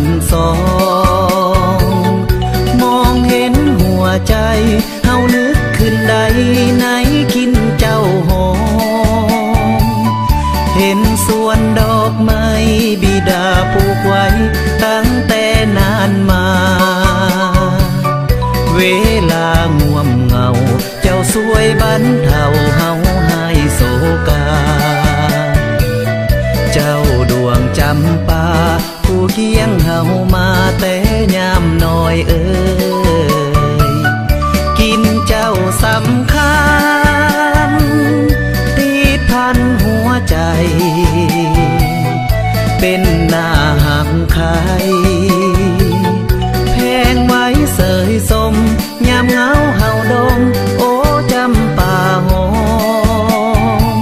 นสองมองเห็นหัวใจเฮานึกขึ้นใดไหนคินเจ้าหอมเห็นสวนดอกไม้บิดาปลูกไว้ตั้งแต่นานมาเวลาง่วมเหงาเจ้าสวยบรรเทาเฮาให้โศกาเจ้าดวงจำปาผู้เคียงเฮามาแต่ยามน้อยเอ่ยกินเจ้าสำคัญติดพันหัวใจเป็นหน้าหักใครแพงไว้เสยสมยามเหงาเฮาดมโอ้จำป่าหอม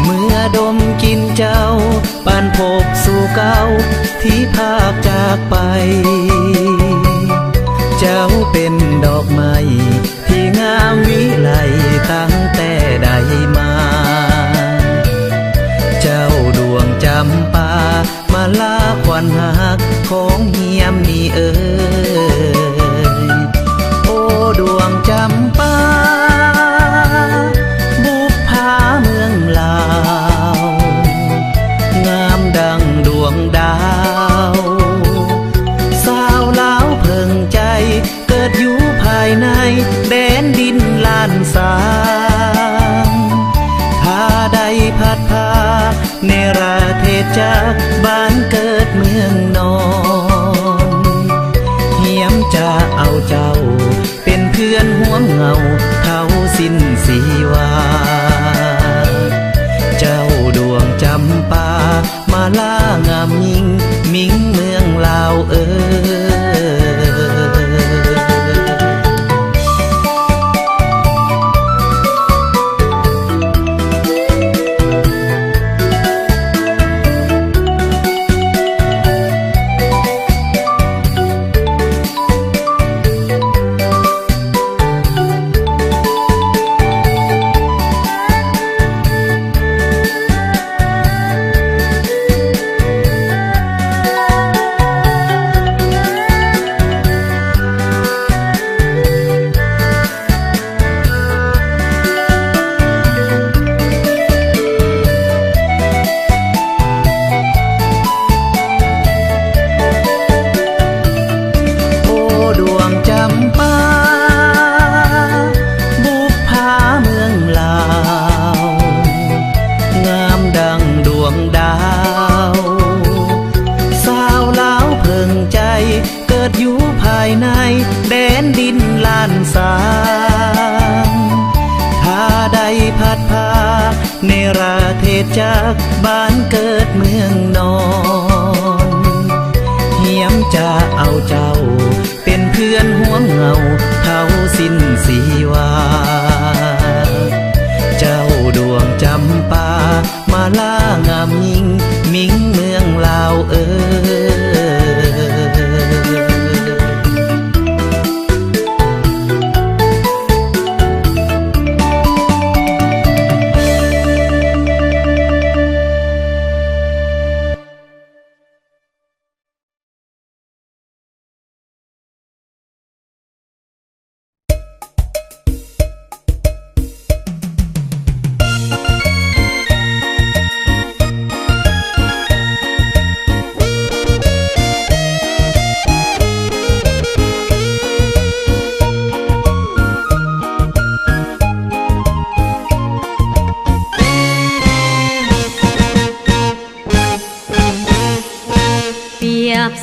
เมื่อดมกินเจ้าปานพบสู่เก่าที่พากจากไปเจ้าเป็นดอกไม้ที่งามวิไลตั้งแต่ใดมาเจ้าดวงจำปามาลาควันหักของเฮียมนี่เอ่ยโอ้ดวงจำปาบุพผาเมืองลาวงามดังดวงดาวสาวลาวเพิ่งใจเกิดอยู่ภายในแดนดินลานสางถ้าได้พัดพาเนราเทศจากบ้านเกิดเมืองนอนเหียมจะเอาเจ้าเป็นเพื่อนห่วงเงาเท่าสิ้นสีวาเจ้าดวงจำปามาลางามยิ่งมิ่งเมืองลาวเอ่เนราเทศจากบ้านเกิดเมืองนอนเหียมจะเอาเจ้าเป็นเพื่อนห่วงเงาเท่าสิ้นสีวาเจ้าดวงจำปามาลางามยิ่งมิ่งเมืองลาวเอ่ย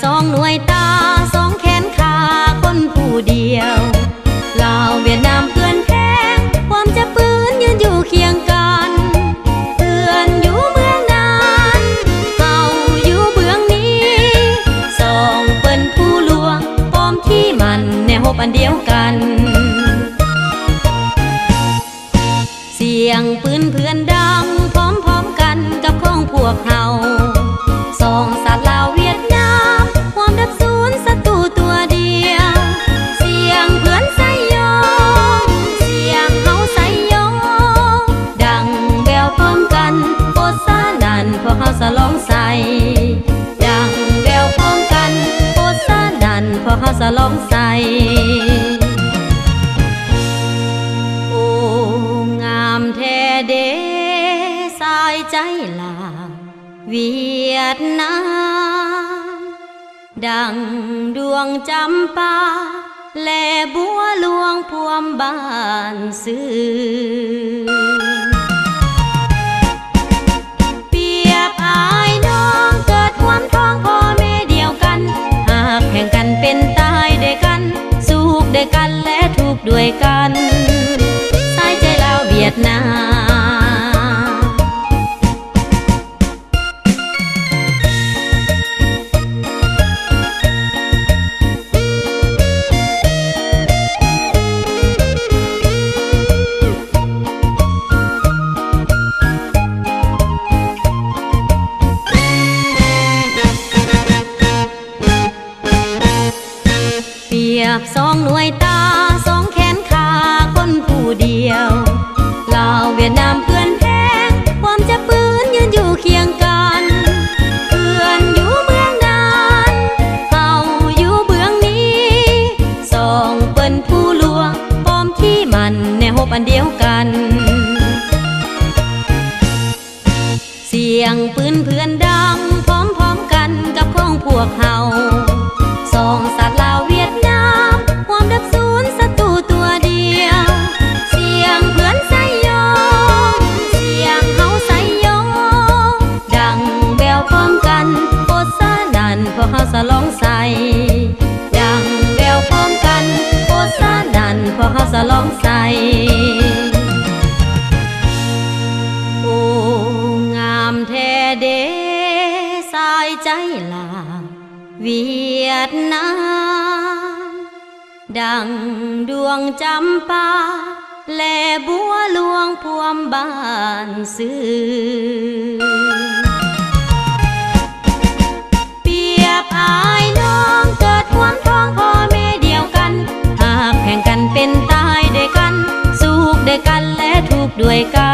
สองหน่วยตาสองแขนขาคนผู้เดียวลาวเวียดนามเพื่อนแพ้ความจะปืนยืนอยู่เคียงกันเพื่อนอยู่เมืองนั้นเก่าอยู่เบื้องนี้สองเปิ้นผู้ลวงปอมที่มันแนวอันเดียวกันเสียงปืนเพื่อนดังพร้อมๆกันกับของพวกเฮาสองสัตว์ลาวเวียดนามความดับสูญศัตรูตัวเดียวเสียงเพื่อนใส่ยองเสียงเฮาใส่ยองดังแววพร้อมกันโคตรสานันพวกเฮาสะลองใส่ดังแววพร้อมกัน อเขาสลองใส่โอ้งามแท้เดสายใจลาวเวียดนามดังดวงจำปาและบัวหลวงพวมบ้านซื้อเปรียบอายน้องเกิดความท้องพ่อแม่เดียวกันหากแข่งกันเป็นตายด้วยกันสุขด้วยกันและทุกข์ด้วยกันสายใจลาวเวียดนามเปรียบสองหน่วยตาสองแขนขาคนผู้เดียวลาวเวียดนามเพื่อนแพ้ความจะปืนยืนอยู่เคียงกันเพื่อนอยู่เมืองนั้นเฮาอยู่เบื้องนี้สองเปิ้นผู้ลวงปอมที่มันแนวหบอันเดียวกันเสียงปืนเพื่อนดังพร้อมๆกันกับของพวกเฮาสองสัตว์ลาวเวียดนามความดับศูนย์ศัตรูตัวเดียวเสียงเพื่อนใส่ยองเสียงเฮาใส่ยองดังแววพร้อมกันโคสานันพอเฮาสลองใส่ดังแววพร้อมกันโคสานันพอเฮาสลองใส่โอ้งามแท้เดสายใจลาวเวียดนามดังดวงจำปาและบัวหลวงพวมบ้านซื้อเปรียบอายน้องเกิดความท้องพ่อแม่เดียวกันหากแข่งกันเป็นตายด้วยกันสุขด้วยกันและทุกข์ด้วยกัน